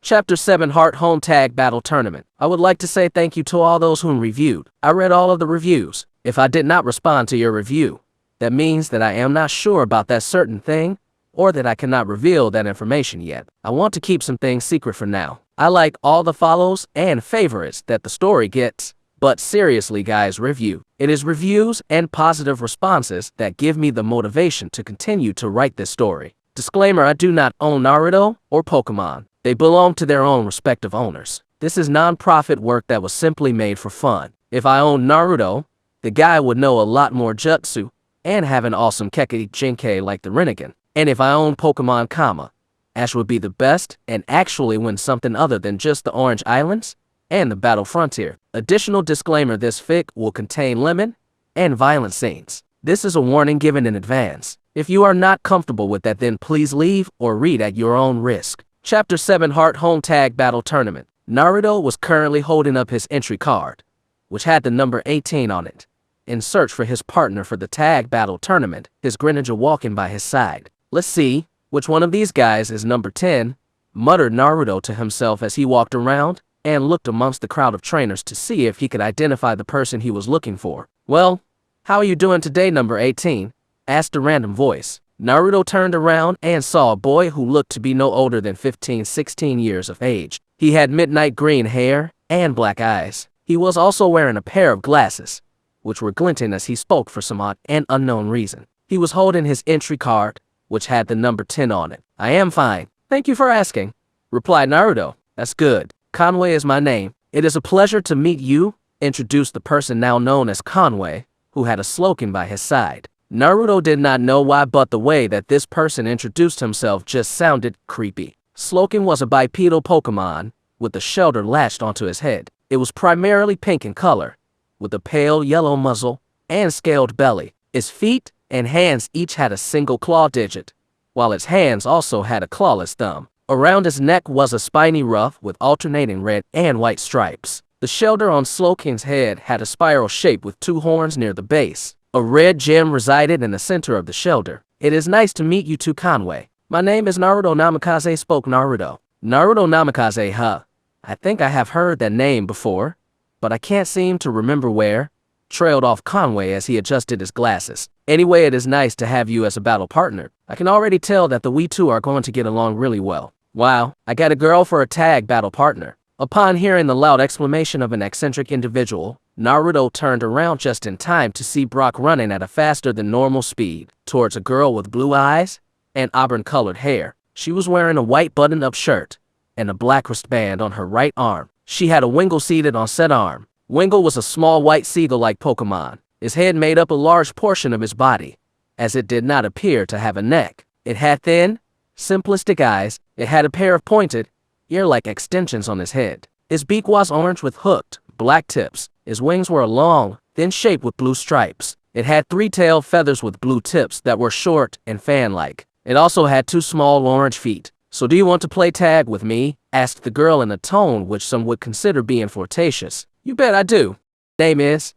Chapter 7 Heart Home Tag Battle Tournament. I would like to say thank you to all those whom reviewed. I read all of the reviews. If I did not respond to your review, that means that I am not sure about that certain thing, or that I cannot reveal that information yet. I want to keep some things secret for now. I like all the follows and favorites that the story gets. But seriously guys, review. It is reviews and positive responses that give me the motivation to continue to write this story. Disclaimer, I do not own Naruto or Pokemon. They belong to their own respective owners. This is non-profit work that was simply made for fun. If I owned Naruto, the guy would know a lot more jutsu and have an awesome Kekkei Jinkai like the Rinnegan. And if I owned Pokemon, Ash would be the best and actually win something other than just the Orange Islands and the Battle Frontier. Additional disclaimer, this fic will contain lemon and violent scenes. This is a warning given in advance. If you are not comfortable with that, then please leave or read at your own risk. Chapter 7 Heart Home Tag Battle Tournament. Naruto was currently holding up his entry card, which had the number 18 on it, in search for his partner for the tag battle tournament, his Greninja walking by his side. Let's see, which one of these guys is number 10, muttered Naruto to himself as he walked around and looked amongst the crowd of trainers to see if he could identify the person he was looking for. Well, how are you doing today, number 18? Asked a random voice. Naruto turned around and saw a boy who looked to be no older than 15-16 years of age. He had midnight green hair and black eyes. He was also wearing a pair of glasses, which were glinting as he spoke for some odd and unknown reason. He was holding his entry card, which had the number 10 on it. I am fine. Thank you for asking, replied Naruto. That's good. Conway is my name. It is a pleasure to meet you, introduced the person now known as Conway, who had a Slowking by his side. Naruto did not know why, but the way that this person introduced himself just sounded creepy. Slowking was a bipedal Pokemon with a shelter latched onto his head. It was primarily pink in color, with a pale yellow muzzle and scaled belly. Its feet and hands each had a single claw digit, while its hands also had a clawless thumb. Around his neck was a spiny ruff with alternating red and white stripes. The shelter on Slowking's head had a spiral shape with two horns near the base. A red gem resided in the center of the shelter. It is nice to meet you too, Conway. My name is Naruto Namikaze, spoke Naruto. Naruto Namikaze, huh? I think I have heard that name before, but I can't seem to remember where, trailed off Conway as he adjusted his glasses. Anyway, it is nice to have you as a battle partner. I can already tell that we two are going to get along really well. Wow, I got a girl for a tag battle partner. Upon hearing the loud exclamation of an eccentric individual, Naruto turned around just in time to see Brock running at a faster than normal speed towards a girl with blue eyes and auburn-colored hair. She was wearing a white button-up shirt and a black wristband on her right arm. She had a Wingull seated on said arm. Wingull was a small white seagull-like Pokemon. His head made up a large portion of his body, as it did not appear to have a neck. It had thin, simplistic eyes. It had a pair of pointed, ear-like extensions on his head. His beak was orange with hooked, black tips. His wings were long, thin shape with blue stripes. It had 3 tail feathers with blue tips that were short and fan-like. It also had 2 small orange feet. So do you want to play tag with me? Asked the girl in a tone which some would consider being flirtatious. You bet I do. Name is,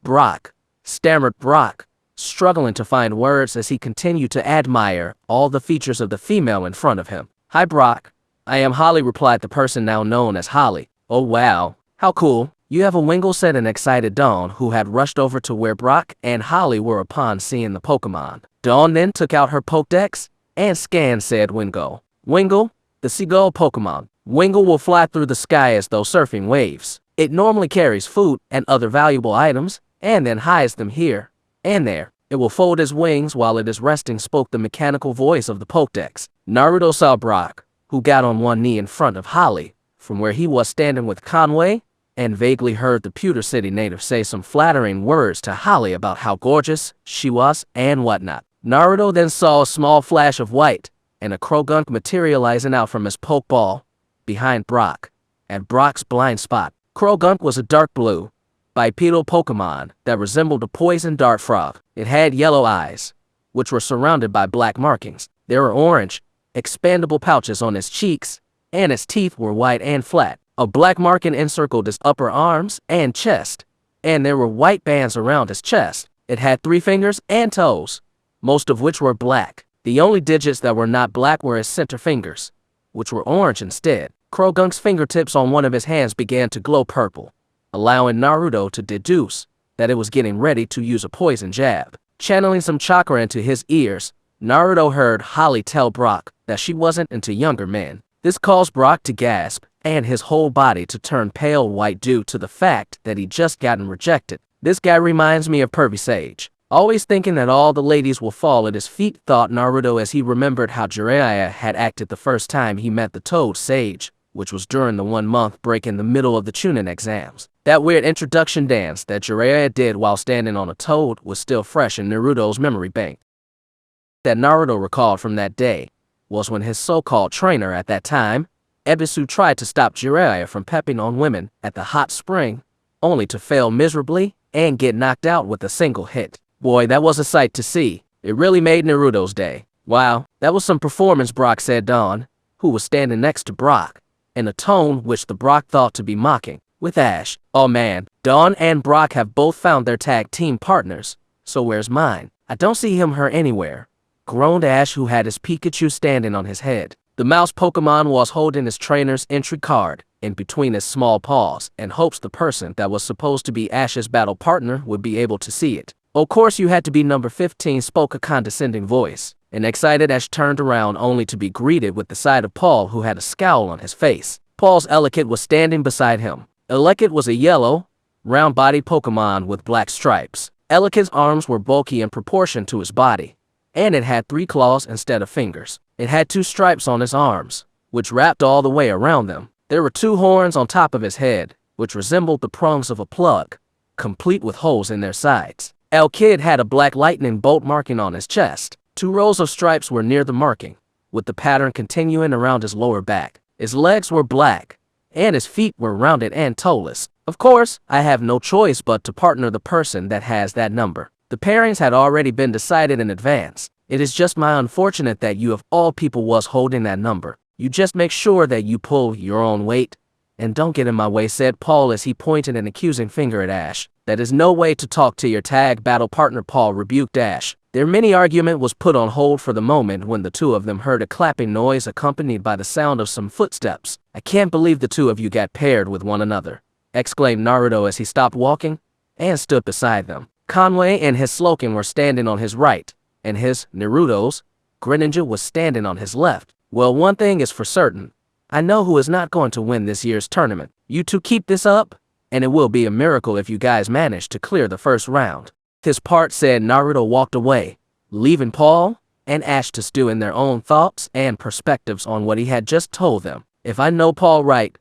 Brock, stammered Brock, struggling to find words as he continued to admire all the features of the female in front of him. Hi Brock. I am Holly, replied the person now known as Holly. Oh wow, how cool. You have a Wingull, said an excited Dawn, who had rushed over to where Brock and Holly were upon seeing the Pokemon. Dawn then took out her Pokédex and scanned said Wingull. Wingull, the seagull Pokemon. Wingull will fly through the sky as though surfing waves. It normally carries food and other valuable items, and then hides them here and there. It will fold its wings while it is resting, spoke the mechanical voice of the Pokédex. Naruto saw Brock, who got on one knee in front of Holly, from where he was standing with Conway, and vaguely heard the Pewter City native say some flattering words to Holly about how gorgeous she was and whatnot. Naruto then saw a small flash of white and a Krogunk materializing out from his Pokeball behind Brock, at Brock's blind spot. Krogunk was a dark blue, bipedal Pokemon that resembled a poison dart frog. It had yellow eyes, which were surrounded by black markings. There were orange, expandable pouches on its cheeks, and its teeth were white and flat. A black marking encircled his upper arms and chest, and there were white bands around his chest. It had 3 fingers and toes, most of which were black. The only digits that were not black were his center fingers, which were orange instead. Krogunk's fingertips on one of his hands began to glow purple, allowing Naruto to deduce that it was getting ready to use a poison jab. Channeling some chakra into his ears, Naruto heard Holly tell Brock that she wasn't into younger men. This caused Brock to gasp and his whole body to turn pale white due to the fact that he'd just gotten rejected. This guy reminds me of Pervy Sage. Always thinking that all the ladies will fall at his feet, thought Naruto as he remembered how Jiraiya had acted the first time he met the Toad Sage, which was during the 1-month break in the middle of the Chunin exams. That weird introduction dance that Jiraiya did while standing on a toad was still fresh in Naruto's memory bank. That Naruto recalled from that day was when his so-called trainer at that time, Ebisu, tried to stop Jiraiya from pepping on women at the hot spring, only to fail miserably and get knocked out with a single hit. Boy, that was a sight to see. It really made Naruto's day. Wow, that was some performance, Brock said Dawn, who was standing next to Brock, in a tone which the Brock thought to be mocking. With Ash. Oh man, Dawn and Brock have both found their tag team partners, so where's mine? I don't see him her anywhere, groaned Ash, who had his Pikachu standing on his head. The mouse Pokemon was holding his trainer's entry card in between his small paws and hopes the person that was supposed to be Ash's battle partner would be able to see it. Of course you had to be number 15, spoke a condescending voice. An excited Ash turned around only to be greeted with the sight of Paul, who had a scowl on his face. Paul's Elekid was standing beside him. Elekid was a yellow, round-bodied Pokemon with black stripes. Elekid's arms were bulky in proportion to his body, and it had 3 claws instead of fingers. It had 2 stripes on his arms, which wrapped all the way around them. There were 2 horns on top of his head, which resembled the prongs of a plug, complete with holes in their sides. Elekid had a black lightning bolt marking on his chest. 2 rows of stripes were near the marking, with the pattern continuing around his lower back. His legs were black, and his feet were rounded and toeless. Of course, I have no choice but to partner the person that has that number. The pairings had already been decided in advance. It is just my unfortunate that you of all people was holding that number. You just make sure that you pull your own weight, and don't get in my way, said Paul as he pointed an accusing finger at Ash. That is no way to talk to your tag battle partner, Paul rebuked Ash. Their mini-argument was put on hold for the moment when the 2 of them heard a clapping noise accompanied by the sound of some footsteps. I can't believe the 2 of you got paired with one another, exclaimed Naruto as he stopped walking and stood beside them. Conway and his Slowking were standing on his right, and his, Naruto's, Greninja was standing on his left. Well, one thing is for certain. I know who is not going to win this year's tournament. You 2 keep this up, and it will be a miracle if you guys manage to clear the first round. His part said Naruto walked away, leaving Paul and Ash to stew in their own thoughts and perspectives on what he had just told them. If I know Paul right,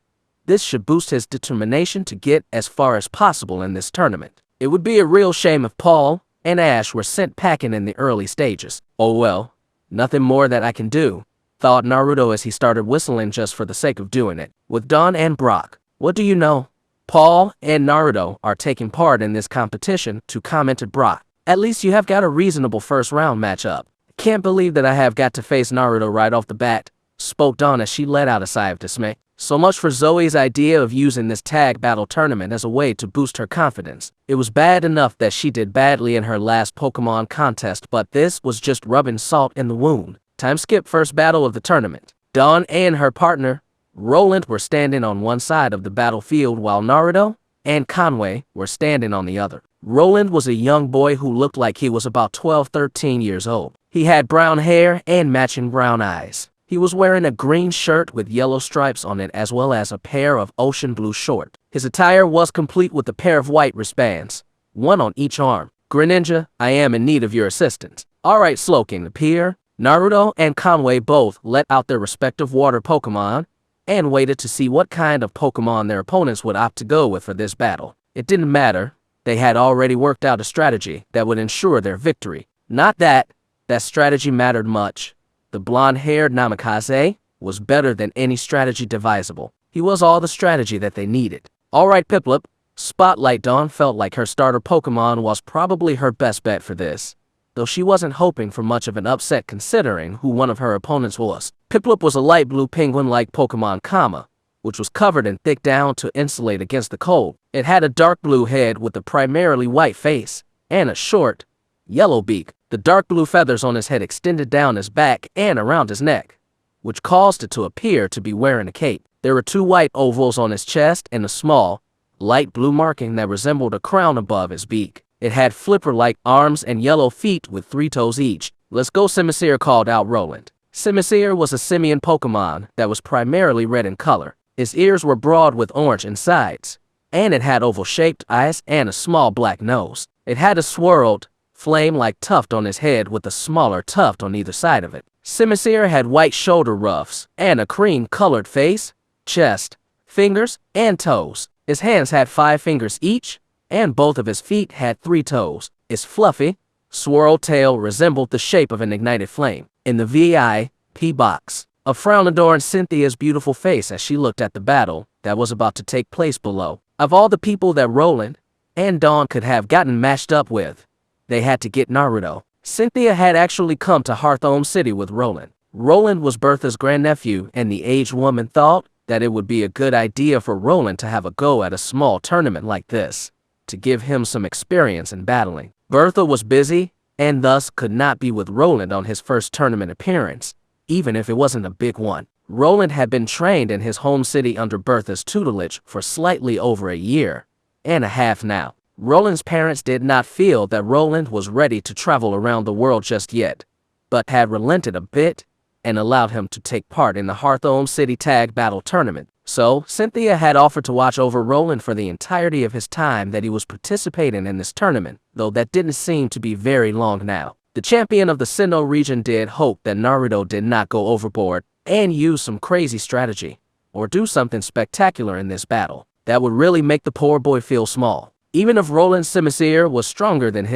this should boost his determination to get as far as possible in this tournament. It would be a real shame if Paul and Ash were sent packing in the early stages. Oh well, nothing more that I can do, thought Naruto as he started whistling just for the sake of doing it. With Dawn and Brock, what do you know? Paul and Naruto are taking part in this competition, to commented Brock. At least you have got a reasonable first round matchup. Can't believe that I have got to face Naruto right off the bat, spoke Dawn as she let out a sigh of dismay. So much for Zoe's idea of using this tag battle tournament as a way to boost her confidence. It was bad enough that she did badly in her last Pokemon contest, but this was just rubbing salt in the wound. Time skip first battle of the tournament. Dawn and her partner, Roland, were standing on one side of the battlefield while Naruto and Conway were standing on the other. Roland was a young boy who looked like he was about 12-13 years old. He had brown hair and matching brown eyes. He was wearing a green shirt with yellow stripes on it as well as a pair of ocean blue shorts. His attire was complete with a pair of white wristbands, one on each arm. Greninja, I am in need of your assistance. Alright, Slowking, appear. Naruto and Conway both let out their respective water Pokemon and waited to see what kind of Pokemon their opponents would opt to go with for this battle. It didn't matter. They had already worked out a strategy that would ensure their victory. Not that strategy mattered much. The blonde-haired Namikaze was better than any strategy devisable. He was all the strategy that they needed. Alright, Piplup. Spotlight. Dawn felt like her starter Pokemon was probably her best bet for this, though she wasn't hoping for much of an upset considering who one of her opponents was. Piplup was a light blue penguin-like Pokemon, which was covered in thick down to insulate against the cold. It had a dark blue head with a primarily white face, and a short, yellow beak. The dark blue feathers on his head extended down his back and around his neck, which caused it to appear to be wearing a cape. There were 2 white ovals on his chest and a small, light blue marking that resembled a crown above his beak. It had flipper-like arms and yellow feet with 3 toes each. "Let's go," Simisear called out Roland. Simisear was a simian Pokemon that was primarily red in color. Its ears were broad with orange insides, and it had oval-shaped eyes and a small black nose. It had a swirled, flame-like tuft on his head with a smaller tuft on either side of it. Simisear had white shoulder ruffs and a cream-colored face, chest, fingers, and toes. His hands had 5 fingers each, and both of his feet had 3 toes. His fluffy, swirled tail resembled the shape of an ignited flame. In the VIP box, a frown adorned Cynthia's beautiful face as she looked at the battle that was about to take place below. Of all the people that Roland and Dawn could have gotten matched up with, they had to get Naruto. Cynthia had actually come to Hearthome City with Roland. Roland was Bertha's grandnephew, and the aged woman thought that it would be a good idea for Roland to have a go at a small tournament like this, to give him some experience in battling. Bertha was busy, and thus could not be with Roland on his first tournament appearance, even if it wasn't a big one. Roland had been trained in his home city under Bertha's tutelage for slightly over a year and a half now. Roland's parents did not feel that Roland was ready to travel around the world just yet, but had relented a bit and allowed him to take part in the Hearthome City Tag Battle Tournament. So, Cynthia had offered to watch over Roland for the entirety of his time that he was participating in this tournament, though that didn't seem to be very long now. The champion of the Sinnoh region did hope that Naruto did not go overboard and use some crazy strategy, or do something spectacular in this battle that would really make the poor boy feel small. Even if Roland's Simisear was stronger than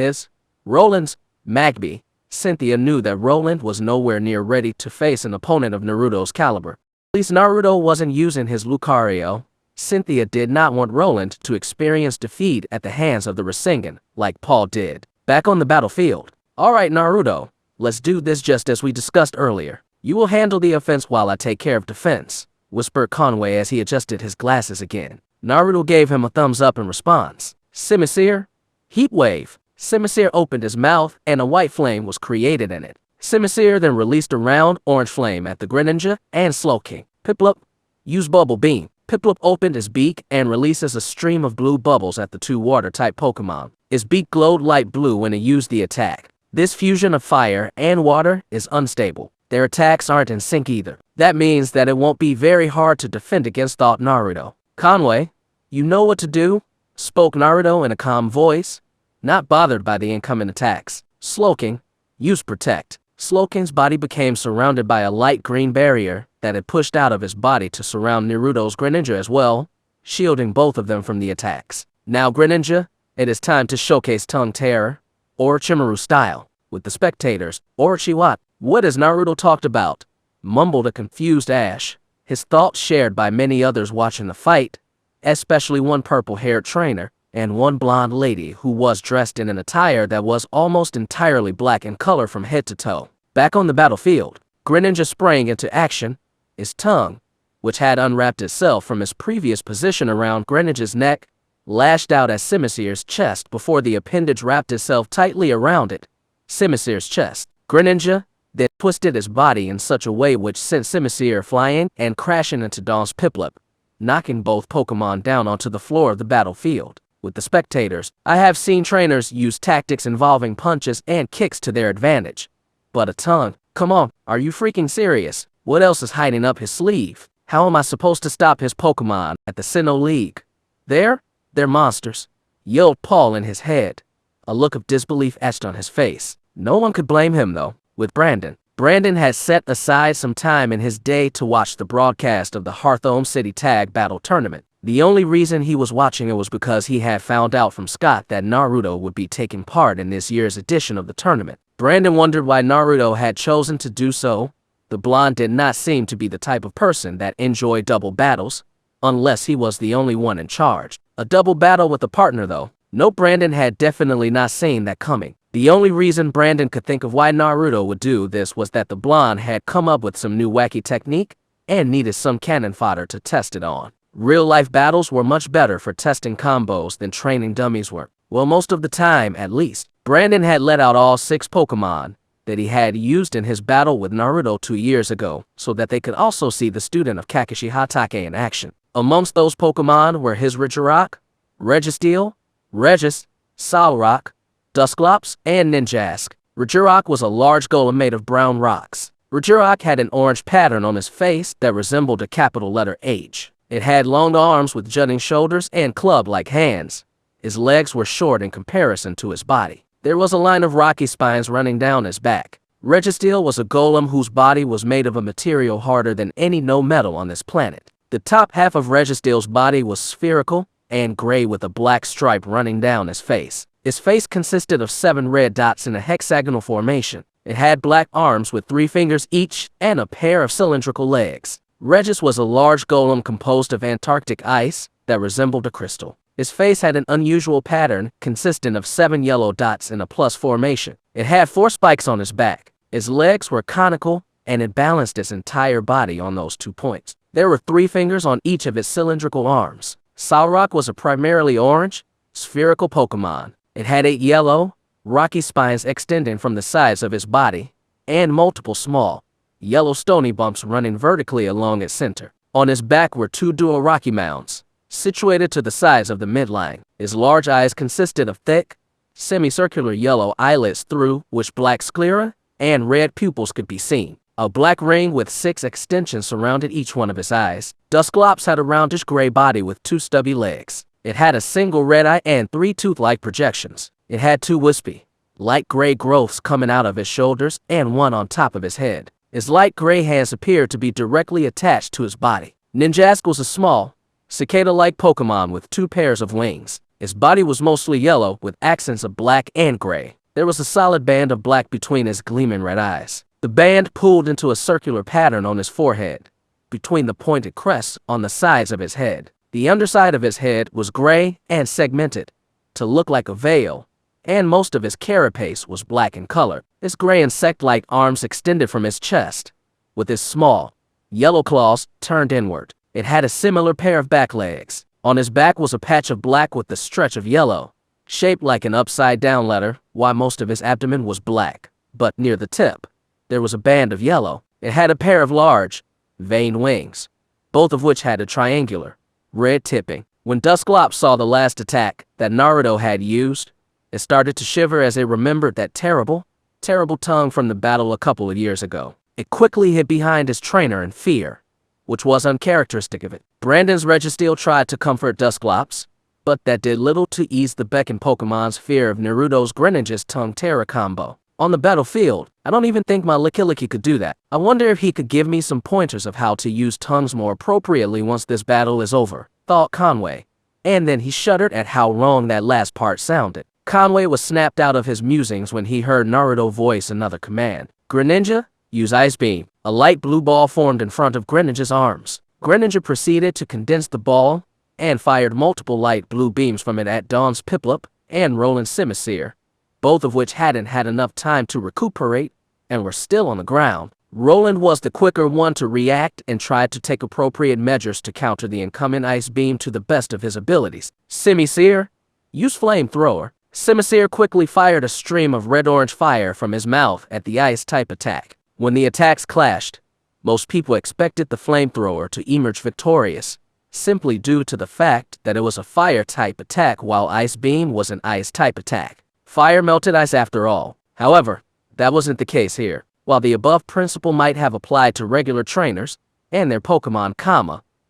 Roland's Magby, Cynthia knew that Roland was nowhere near ready to face an opponent of Naruto's caliber. At least Naruto wasn't using his Lucario. Cynthia did not want Roland to experience defeat at the hands of the Rasengan, like Paul did. Back on the battlefield. "Alright Naruto, let's do this just as we discussed earlier. You will handle the offense while I take care of defense," whispered Conway as he adjusted his glasses again. Naruto gave him a thumbs up in response. "Simisear, Heat Wave." Simisear opened his mouth and a white flame was created in it. Simisear then released a round orange flame at the Greninja and Slowking. Piplup, use Bubble Beam. Piplup opened his beak and releases a stream of blue bubbles at the 2 water-type Pokemon. His beak glowed light blue when it used the attack. This fusion of fire and water is unstable. Their attacks aren't in sync either. That means that it won't be very hard to defend against, thought Naruto. "Conway, you know what to do?" spoke Naruto in a calm voice, not bothered by the incoming attacks. "Slowking, use Protect." Slowking's body became surrounded by a light green barrier that had pushed out of his body to surround Naruto's Greninja as well, shielding both of them from the attacks. "Now Greninja, it is time to showcase Tongue Terror, Orochimaru style, with the spectators. Orochiwa, what has Naruto talked about?" mumbled a confused Ash, his thoughts shared by many others watching the fight, especially one purple-haired trainer and one blonde lady who was dressed in an attire that was almost entirely black in color from head to toe. Back on the battlefield, Greninja sprang into action, his tongue, which had unwrapped itself from its previous position around Greninja's neck, lashed out at Simisear's chest before the appendage wrapped itself tightly around it. Simisear's chest. Greninja then twisted his body in such a way which sent Simisear flying and crashing into Dawn's Piplup, knocking both Pokemon down onto the floor of the battlefield. With the spectators, I have seen trainers use tactics involving punches and kicks to their advantage. But a tongue? Come on, are you freaking serious? What else is hiding up his sleeve? How am I supposed to stop his Pokemon at the Sinnoh League? They're monsters, yelled Paul in his head, a look of disbelief etched on his face. No one could blame him though. With Brandon had set aside some time in his day to watch the broadcast of the Hearthome City Tag Battle Tournament. The only reason he was watching it was because he had found out from Scott that Naruto would be taking part in this year's edition of the tournament. Brandon wondered why Naruto had chosen to do so. The blonde did not seem to be the type of person that enjoyed double battles, unless he was the only one in charge. A double battle with a partner though? No, Brandon had definitely not seen that coming. The only reason Brandon could think of why Naruto would do this was that the blonde had come up with some new wacky technique and needed some cannon fodder to test it on. Real-life battles were much better for testing combos than training dummies were. Well, most of the time, at least. Brandon had let out all 6 Pokemon, that he had used in his battle with Naruto 2 years ago, so that they could also see the student of Kakashi Hatake in action. Amongst those Pokemon were his Regirock, Registeel, Regis, Solrock, Dusclops, and Ninjask. Regirock was a large golem made of brown rocks. Regirock had an orange pattern on his face that resembled a capital letter H. It had long arms with jutting shoulders and club-like hands. His legs were short in comparison to his body. There was a line of rocky spines running down his back. Registeel was a golem whose body was made of a material harder than any no-metal on this planet. The top half of Registeel's body was spherical and gray with a black stripe running down his face. His face consisted of 7 red dots in a hexagonal formation. It had black arms with 3 fingers each and a pair of cylindrical legs. Regis was a large golem composed of Antarctic ice that resembled a crystal. His face had an unusual pattern consisting of 7 yellow dots in a plus formation. It had 4 spikes on his back. His legs were conical and it balanced its entire body on those 2 points. There were 3 fingers on each of its cylindrical arms. Solrock was a primarily orange, spherical Pokemon. It had 8 yellow, rocky spines extending from the sides of his body, and multiple small, yellow stony bumps running vertically along its center. On his back were 2 dual rocky mounds, situated to the sides of the midline. His large eyes consisted of thick, semicircular yellow eyelids through which black sclera and red pupils could be seen. A black ring with 6 extensions surrounded each one of his eyes. Dusclops had a roundish gray body with 2 stubby legs. It had a single red eye and 3 tooth-like projections. It had 2 wispy, light gray growths coming out of his shoulders and 1 on top of his head. His light gray hands appeared to be directly attached to his body. Ninjask was a small, cicada-like Pokemon with 2 pairs of wings. His body was mostly yellow with accents of black and gray. There was a solid band of black between his gleaming red eyes. The band pulled into a circular pattern on his forehead, between the pointed crests on the sides of his head. The underside of his head was gray and segmented, to look like a veil, and most of his carapace was black in color. His gray insect-like arms extended from his chest, with his small, yellow claws turned inward. It had a similar pair of back legs. On his back was a patch of black with a stretch of yellow, shaped like an upside-down letter, while most of his abdomen was black. But near the tip, there was a band of yellow. It had a pair of large, veined wings, both of which had a triangular, red tipping. When Dusclops saw the last attack that Naruto had used, it started to shiver as it remembered that terrible tongue from the battle a couple of years ago. It quickly hid behind his trainer in fear, which was uncharacteristic of it. Brandon's Registeel tried to comfort Dusclops, but that did little to ease the Beckon Pokemon's fear of Naruto's Greninja's tongue terror combo. On the battlefield, I don't even think my Lickilicky could do that. I wonder if he could give me some pointers of how to use tongues more appropriately once this battle is over, thought Conway. And then he shuddered at how wrong that last part sounded. Conway was snapped out of his musings when he heard Naruto voice another command. Greninja, use Ice Beam. A light blue ball formed in front of Greninja's arms. Greninja proceeded to condense the ball and fired multiple light blue beams from it at Dawn's Piplup and Roland's Simisear, both of which hadn't had enough time to recuperate and were still on the ground. Roland was the quicker one to react and tried to take appropriate measures to counter the incoming ice beam to the best of his abilities. Simisear, use Flamethrower. Simisear quickly fired a stream of red-orange fire from his mouth at the ice-type attack. When the attacks clashed, most people expected the Flamethrower to emerge victorious, simply due to the fact that it was a fire-type attack while Ice Beam was an ice-type attack. Fire melted ice after all. However, that wasn't the case here. While the above principle might have applied to regular trainers and their Pokemon,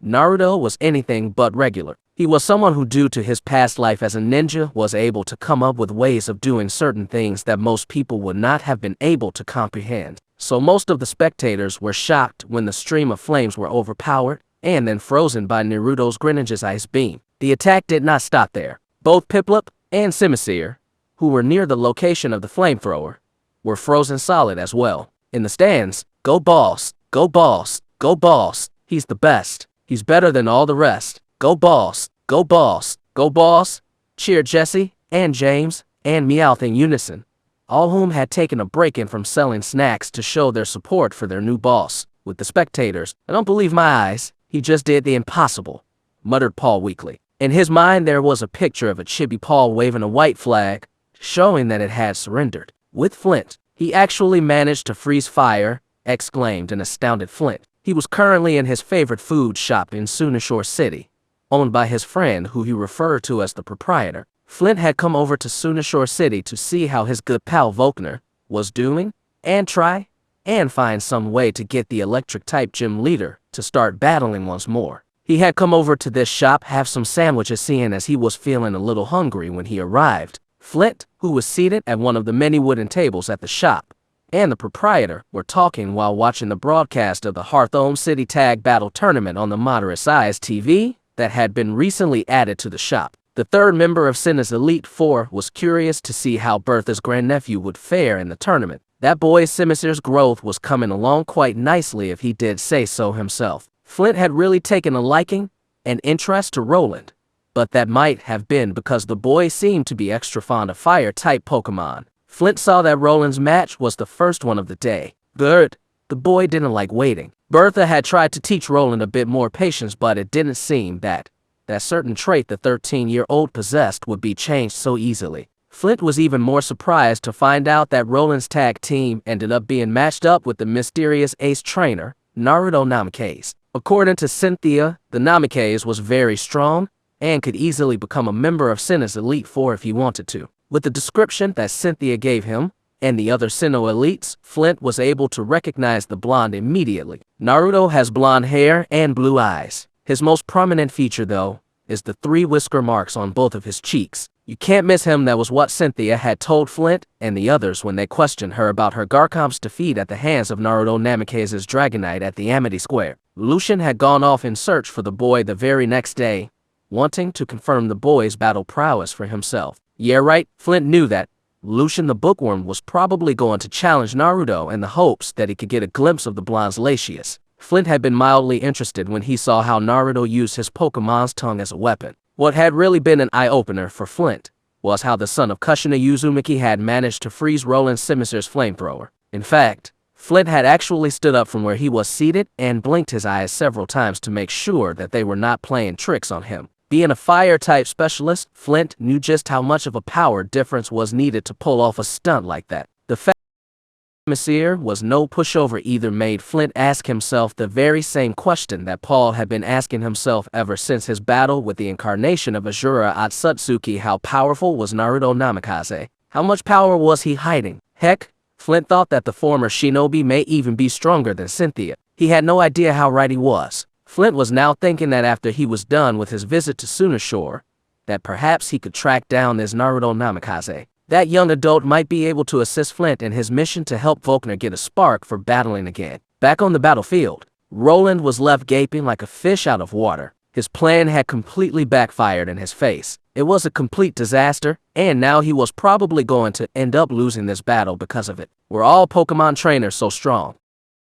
Naruto was anything but regular. He was someone who, due to his past life as a ninja, was able to come up with ways of doing certain things that most people would not have been able to comprehend. So most of the spectators were shocked when the stream of flames were overpowered and then frozen by Naruto's Greninja's Ice Beam. The attack did not stop there. Both Piplup and Simisear, who were near the location of the Flamethrower, were frozen solid as well. In the stands, go Boss, go Boss, go Boss. He's the best. He's better than all the rest. Go Boss, go Boss, go Boss, cheered Jesse and James and Meowth in unison, all whom had taken a break-in from selling snacks to show their support for their new boss. With the spectators, I don't believe my eyes, he just did the impossible, muttered Paul weakly. In his mind there was a picture of a chibi Paul waving a white flag, showing that it had surrendered. With Flint, He actually managed to freeze fire, exclaimed an astounded Flint. He was currently in his favorite food shop in Sunashore City, owned by his friend who he referred to as the proprietor. Flint had come over to Sunashore City to see how his good pal Volkner was doing and try and find some way to get the electric-type gym leader to start battling once more. He had come over to this shop, have some sandwiches, seeing as he was feeling a little hungry when he arrived. Flint, who was seated at one of the many wooden tables at the shop, and the proprietor were talking while watching the broadcast of the Hearthstone City Tag Battle Tournament on the moderate-sized TV that had been recently added to the shop. The third member of Cinna's Elite Four was curious to see how Bertha's grandnephew would fare in the tournament. That boy's Simiser's growth was coming along quite nicely if he did say so himself. Flint had really taken a liking and interest to Roland, but that might have been because the boy seemed to be extra fond of fire-type Pokémon. Flint saw that Roland's match was the first one of the day. But the boy didn't like waiting. Bertha had tried to teach Roland a bit more patience, but it didn't seem that certain trait the 13-year-old possessed would be changed so easily. Flint was even more surprised to find out that Roland's tag team ended up being matched up with the mysterious ace trainer, Naruto Namikaze. According to Cynthia, the Namikaze was very strong and could easily become a member of Cinna's Elite Four if he wanted to. With the description that Cynthia gave him and the other Sinnoh elites, Flint was able to recognize the blonde immediately. Naruto has blonde hair and blue eyes. His most prominent feature, though, is the 3 whisker marks on both of his cheeks. You can't miss him. That was what Cynthia had told Flint and the others when they questioned her about her Garchomp's defeat at the hands of Naruto Namikaze's Dragonite at the Amity Square. Lucian had gone off in search for the boy the very next day, wanting to confirm the boy's battle prowess for himself. Yeah, right, Flint knew that Lucian the Bookworm was probably going to challenge Naruto in the hopes that he could get a glimpse of the blonde's Latius. Flint had been mildly interested when he saw how Naruto used his Pokemon's tongue as a weapon. What had really been an eye-opener for Flint was how the son of Kushina Uzumaki had managed to freeze Roland Simiser's flamethrower. In fact, Flint had actually stood up from where he was seated and blinked his eyes several times to make sure that they were not playing tricks on him. Being a fire-type specialist, Flint knew just how much of a power difference was needed to pull off a stunt like that. The fact Monsieur was no pushover either made Flint ask himself the very same question that Paul had been asking himself ever since his battle with the incarnation of Azura Otsutsuki. How powerful was Naruto Namikaze? How much power was he hiding? Heck, Flint thought that the former shinobi may even be stronger than Cynthia. He had no idea how right he was. Flint was now thinking that after he was done with his visit to Sunashore, that perhaps he could track down this Naruto Namikaze. That young adult might be able to assist Flint in his mission to help Volkner get a spark for battling again. Back on the battlefield, Roland was left gaping like a fish out of water. His plan had completely backfired in his face. It was a complete disaster, and now he was probably going to end up losing this battle because of it. Were all Pokemon trainers so strong?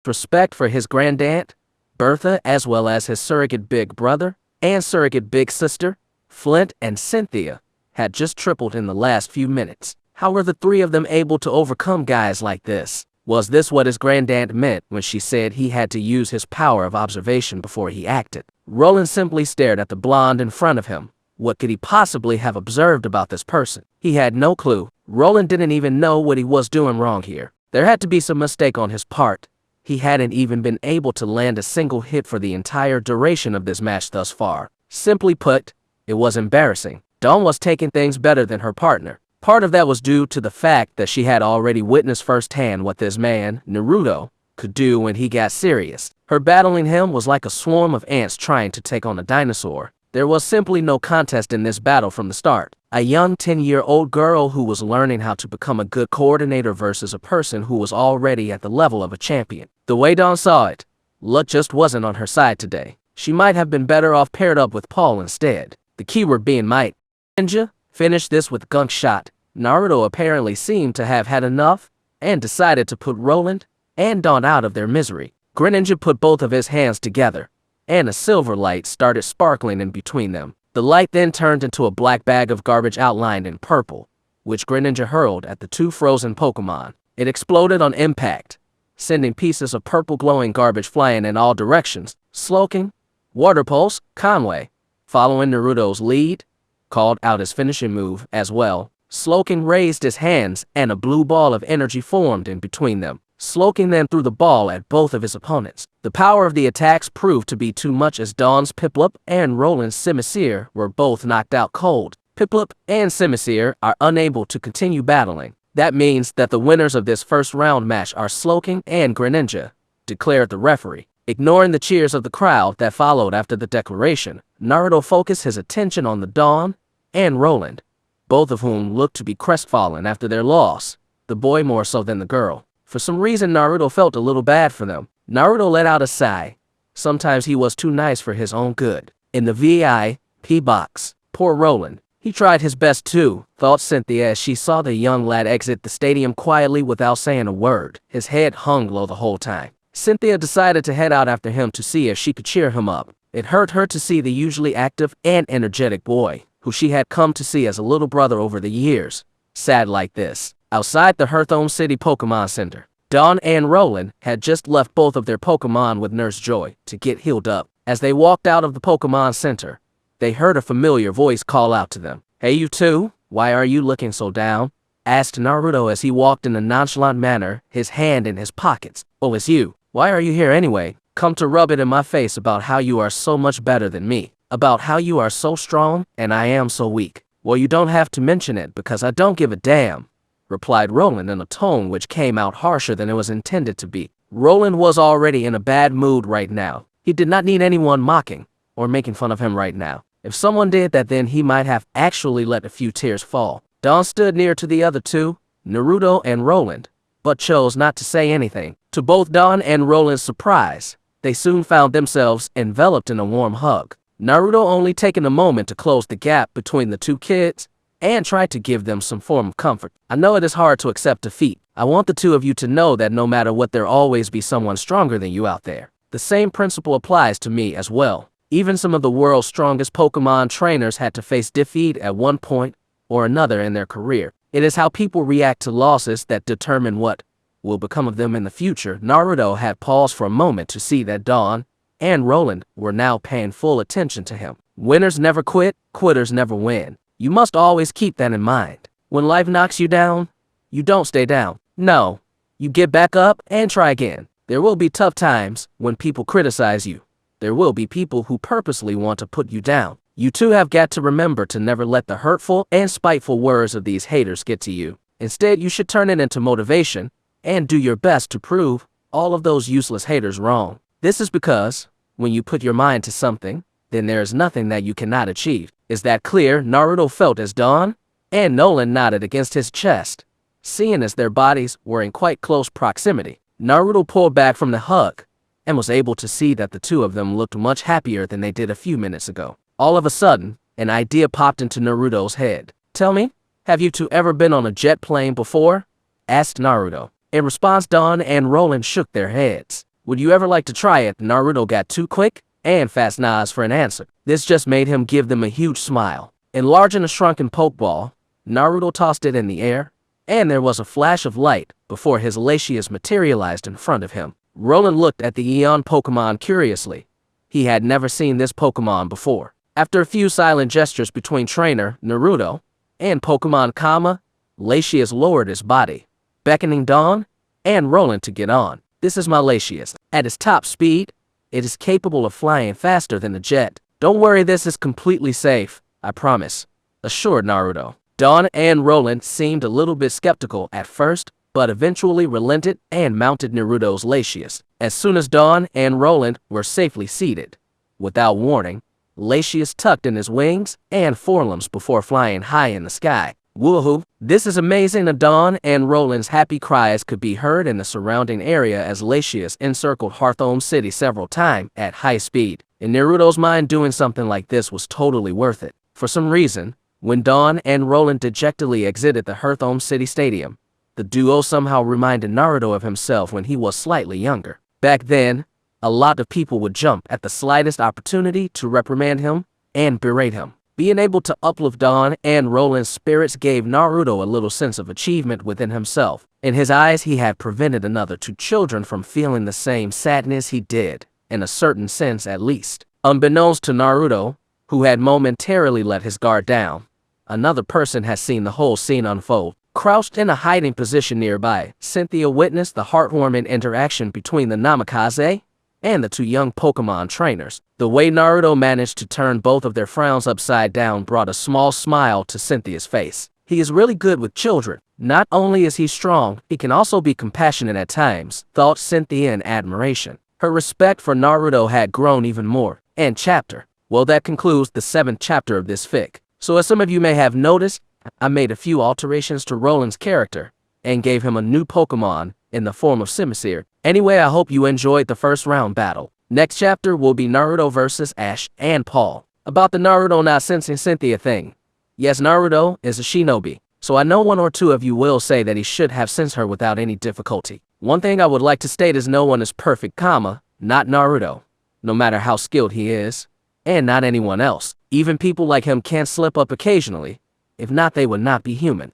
Respect for his grandaunt, Bertha, as well as his surrogate big brother and surrogate big sister, Flint and Cynthia, had just tripled in the last few minutes. How were the 3 of them able to overcome guys like this? Was this what his grandaunt meant when she said he had to use his power of observation before he acted? Roland simply stared at the blonde in front of him. What could he possibly have observed about this person? He had no clue. Roland didn't even know what he was doing wrong here. There had to be some mistake on his part. He hadn't even been able to land a single hit for the entire duration of this match thus far. Simply put, it was embarrassing. Dawn was taking things better than her partner. Part of that was due to the fact that she had already witnessed firsthand what this man, Naruto, could do when he got serious. Her battling him was like a swarm of ants trying to take on a dinosaur. There was simply no contest in this battle from the start. A young 10-year-old girl who was learning how to become a good coordinator versus a person who was already at the level of a champion. The way Dawn saw it, luck just wasn't on her side today. She might have been better off paired up with Paul instead. The keyword being might. Ninja finished this with gunk shot. Naruto apparently seemed to have had enough and decided to put Roland and Dawn out of their misery. Greninja put both of his hands together, and a silver light started sparkling in between them. The light then turned into a black bag of garbage outlined in purple, which Greninja hurled at the 2 frozen Pokemon. It exploded on impact, sending pieces of purple glowing garbage flying in all directions. Slowking, Water Pulse, Conway, following Naruto's lead, called out his finishing move as well, Slowking raised his hands and a blue ball of energy formed in between them. Slowking then threw the ball at both of his opponents. The power of the attacks proved to be too much as Dawn's Piplup and Roland's Simisear were both knocked out cold. Piplup and Simisear are unable to continue battling. That means that the winners of this first round match are Slowking and Greninja, declared the referee. Ignoring the cheers of the crowd that followed after the declaration, Naruto focused his attention on the Dawn and Roland, both of whom looked to be crestfallen after their loss, the boy more so than the girl. For some reason, Naruto felt a little bad for them. Naruto let out a sigh. Sometimes he was too nice for his own good. In the VIP box, poor Roland. He tried his best too, thought Cynthia as she saw the young lad exit the stadium quietly without saying a word. His head hung low the whole time. Cynthia decided to head out after him to see if she could cheer him up. It hurt her to see the usually active and energetic boy, who she had come to see as a little brother over the years, sad like this. Outside the Hearthome City Pokémon Center, Dawn and Roland had just left both of their Pokémon with Nurse Joy to get healed up. As they walked out of the Pokémon Center, they heard a familiar voice call out to them. "Hey, you two, why are you looking so down?" asked Naruto as he walked in a nonchalant manner, his hand in his pockets. "Oh, it's you. Why are you here anyway? Come to rub it in my face about how you are so much better than me, about how you are so strong and I am so weak. Well, you don't have to mention it because I don't give a damn," replied Roland in a tone which came out harsher than it was intended to be. Roland was already in a bad mood right now. He did not need anyone mocking or making fun of him right now. If someone did that, then he might have actually let a few tears fall. Dawn stood near to the other two, Naruto and Roland, but chose not to say anything. To both Dawn and Roland's surprise, they soon found themselves enveloped in a warm hug. Naruto only taking a moment to close the gap between the two kids and tried to give them some form of comfort. "I know it is hard to accept defeat. I want the two of you to know that no matter what, there'll always be someone stronger than you out there. The same principle applies to me as well. Even some of the world's strongest Pokemon trainers had to face defeat at one point or another in their career. It is how people react to losses that determine what will become of them in the future." Naruto had paused for a moment to see that Dawn and Roland were now paying full attention to him. Winners never quit, quitters never win. You must always keep that in mind. When life knocks you down, you don't stay down. No, you get back up and try again. There will be tough times when people criticize you. There will be people who purposely want to put you down. You too have got to remember to never let the hurtful and spiteful words of these haters get to you. Instead, you should turn it into motivation and do your best to prove all of those useless haters wrong. This is because when you put your mind to something, then there is nothing that you cannot achieve. Is that clear? Naruto felt as Dawn and Roland nodded against his chest, seeing as their bodies were in quite close proximity. Naruto pulled back from the hug and was able to see that the two of them looked much happier than they did a few minutes ago. All of a sudden, an idea popped into Naruto's head. "Tell me, have you two ever been on a jet plane before?" asked Naruto. In response, Dawn and Roland shook their heads. "Would you ever like to try it?" Naruto got two quick and fast nods for an answer. This just made him give them a huge smile. Enlarging a shrunken Pokeball, Naruto tossed it in the air, and there was a flash of light before his Latias materialized in front of him. Roland looked at the Eon Pokemon curiously. He had never seen this Pokemon before. After a few silent gestures between trainer Naruto and Pokemon Kama, Latias lowered his body, beckoning Dawn and Roland to get on. "This is my Latias. At its top speed, it is capable of flying faster than a jet. Don't worry, this is completely safe, I promise," assured Naruto. Dawn and Roland seemed a little bit skeptical at first, but eventually relented and mounted Naruto's Latias. As soon as Dawn and Roland were safely seated, without warning, Latias tucked in his wings and forelimbs before flying high in the sky. "Woohoo! This is amazing!" Dawn and Roland's happy cries could be heard in the surrounding area as Latias encircled Hearthome City several times at high speed. In Naruto's mind, doing something like this was totally worth it. For some reason, when Dawn and Roland dejectedly exited the Hearthome City Stadium, the duo somehow reminded Naruto of himself when he was slightly younger. Back then, a lot of people would jump at the slightest opportunity to reprimand him and berate him. Being able to uplift Dawn and Roland's spirits gave Naruto a little sense of achievement within himself. In his eyes, he had prevented another two children from feeling the same sadness he did, in a certain sense at least. Unbeknownst to Naruto, who had momentarily let his guard down, Another person has seen the whole scene unfold. Crouched in a hiding position nearby, Cynthia witnessed the heartwarming interaction between the Namikaze and the two young Pokémon trainers. The way Naruto managed to turn both of their frowns upside down brought a small smile to Cynthia's face. He is really good with children. Not only is he strong, he can also be compassionate at times, thought Cynthia in admiration. Her respect for Naruto had grown even more. And chapter. Well, that concludes the 7th chapter of this fic. So as some of you may have noticed, I made a few alterations to Roland's character and gave him a new Pokemon in the form of Simisear. Anyway, I hope you enjoyed the first round battle. Next chapter will be Naruto versus Ash and Paul. About the Naruto not sensing Cynthia thing. Yes, Naruto is a shinobi, so I know one or two of you will say that he should have sensed her without any difficulty. One thing I would like to state is no one is perfect, not Naruto, no matter how skilled he is, and not anyone else. Even people like him can slip up occasionally. If not, they would not be human.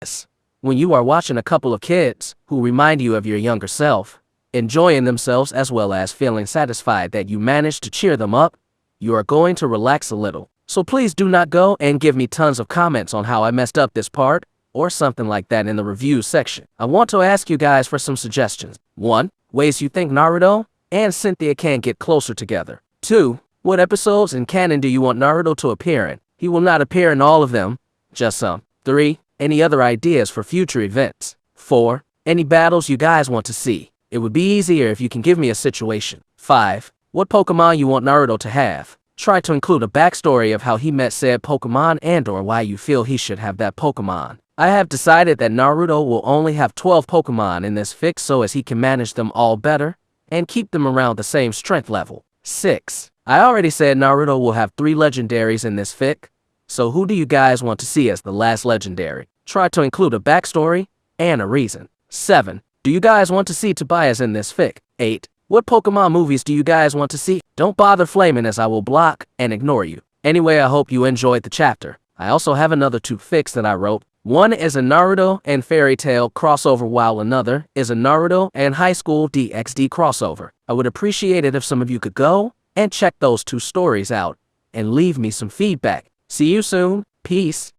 Yes. When you are watching a couple of kids who remind you of your younger self, enjoying themselves as well as feeling satisfied that you managed to cheer them up, you are going to relax a little. So please do not go and give me tons of comments on how I messed up this part or something like that in the reviews section. I want to ask you guys for some suggestions. 1. Ways you think Naruto and Cynthia can get closer together. 2. What episodes in canon do you want Naruto to appear in? He will not appear in all of them, just some. 3. Any other ideas for future events? 4. Any battles you guys want to see? It would be easier if you can give me a situation. 5. What Pokemon you want Naruto to have? Try to include a backstory of how he met said Pokemon and or why you feel he should have that Pokemon. I have decided that Naruto will only have 12 Pokemon in this fic so as he can manage them all better and keep them around the same strength level. 6. I already said Naruto will have 3 legendaries in this fic, so who do you guys want to see as the last legendary? Try to include a backstory and a reason. 7. Do you guys want to see Tobias in this fic? 8. What Pokemon movies do you guys want to see? Don't bother flaming as I will block and ignore you. Anyway, I hope you enjoyed the chapter. I also have another 2 fics that I wrote. One is a Naruto and Fairy Tail crossover while another is a Naruto and High School DxD crossover. I would appreciate it if some of you could go and check those 2 stories out and leave me some feedback. See you soon. Peace.